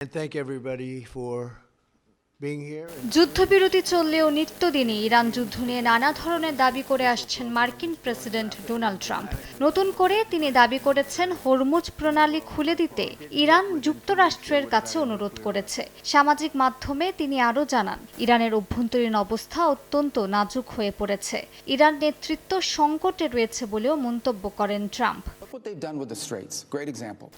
And thank everybody for being here. যুদ্ধবিরতি চললেও নিত্যদিনই Iran যুদ্ধ নিয়ে নানা ধরনের দাবি করে আসছেন মার্কিন প্রেসিডেন্ট ডোনাল্ড ট্রাম্প। নতুন করে তিনি দাবি করেছেন হরমুজ প্রণালী খুলে দিতে ইরান যুক্তরাষ্ট্রের কাছে অনুরোধ করেছে। সামাজিক মাধ্যমে তিনি আরও জানান, ইরানের অভ্যন্তরীণ অবস্থা অত্যন্ত নাজুক হয়ে পড়েছে। ইরান নেতৃত্ব সংকটে রয়েছে বলেও মন্তব্য করেন ট্রাম্প।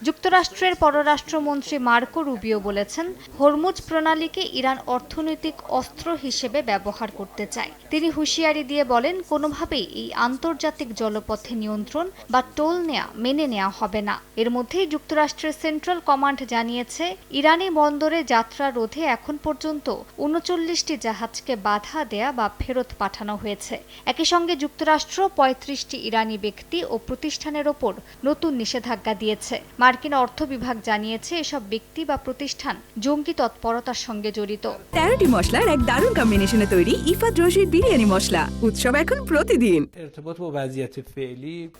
যুক্তরাষ্ট্রের পররাষ্ট্রমন্ত্রী মার্কো রুবিও বলেছেন, হরমুজ প্রণালীকে ইরান অর্থনৈতিক অস্ত্র হিসেবে ব্যবহার করতে চায়। তিনি হুঁশিয়ারি দিয়ে বলেন, কোনোভাবেই এই আন্তর্জাতিক জলপথে নিয়ন্ত্রণ বা টোল মেনে নেওয়া হবে না। এর মধ্যেই যুক্তরাষ্ট্রের সেন্ট্রাল কমান্ড জানিয়েছে, ইরানি বন্দরে যাত্রা রোধে এখন পর্যন্ত ৩৯টি জাহাজকে বাধা দেয়া বা ফেরত পাঠানো হয়েছে। একই সঙ্গে যুক্তরাষ্ট্র ৩৫টি ইরানি ব্যক্তি ও প্রতিষ্ঠানের ওপর নতুন নিষেধাজ্ঞা দিয়েছে। মার্কিন অর্থ বিভাগ জানিয়েছে, এসব ব্যক্তি বা প্রতিষ্ঠান জঙ্গি তৎপরতার সঙ্গে জড়িত। ১৩টি মশলার এক দারুণ কম্বিনেশনে তৈরি ইফাত রশিদ বিরিয়ানি মশলা। উৎসব এখন প্রতিদিন।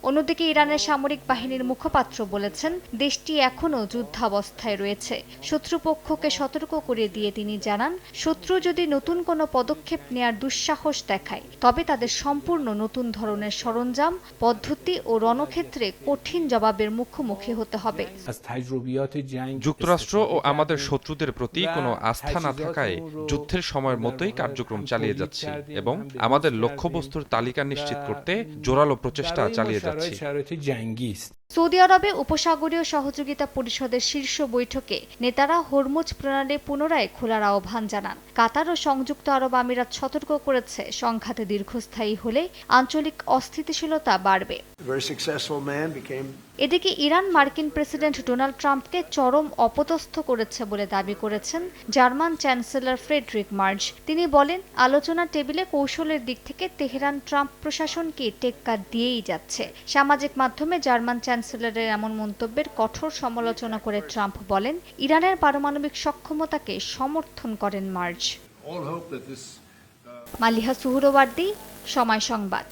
অন্যদিকে ইরানের সামরিক বাহিনীর মুখপাত্র বলেছেন, দেশটি এখনও যুদ্ধাবস্থায় রয়েছে। শত্রুপক্ষকে সতর্ক করে দিয়ে তিনি জানান, শত্রু যদি নতুন কোনো পদক্ষেপ নেয়ার দুঃসাহস দেখায়, তবে তাদের সম্পূর্ণ নতুন ধরনের সরঞ্জাম, পদ্ধতি ও রণক্ষেত্রে কঠিন জবাবের মুখোমুখি হতে হবে। যুক্তরাষ্ট্র ও আমাদের শত্রুদের প্রতি কোনো আস্থা না থাকায় যুদ্ধের সময়ের মতোই কার্যক্রম চালিয়ে যাচ্ছি এবং আমাদের লক্ষ্যবস্তুর তালিকা নিশ্চিত করতে জোরালো প্রচেষ্টা চালিয়ে যাচ্ছি। সৌদি আরবে উপসাগরীয় সহযোগিতা পরিষদের শীর্ষ বৈঠকে নেতারা হরমুজ প্রণালী পুনরায় খোলার আহ্বান জানান। কাতার ও সংযুক্ত আরব আমিরাত সতর্ক করেছে, সংঘাতে দীর্ঘস্থায়ী হলে আঞ্চলিক অস্থিতিশীলতা বাড়বে। এদিকে ইরান মার্কিন প্রেসিডেন্ট ডোনাল্ড ট্রাম্পকে চরম অপদস্থ করেছে বলে দাবি করেছেন জার্মান চ্যান্সেলর ফ্রেডরিক মার্জ। তিনি বলেন, আলোচনা টেবিলে কৌশলের দিক থেকে তেহরান ট্রাম্প প্রশাসনকে টেক্কা দিয়েই যাচ্ছে। সামাজিক মাধ্যমে জার্মান চ্যান্সেলরের এমন মন্তব্যের কঠোর সমালোচনা করে ট্রাম্প বলেন, ইরানের পারমাণবিক সক্ষমতাকে সমর্থন করেন মার্জ। মালিহা সুহরওয়ার্দী, সময় সংবাদ।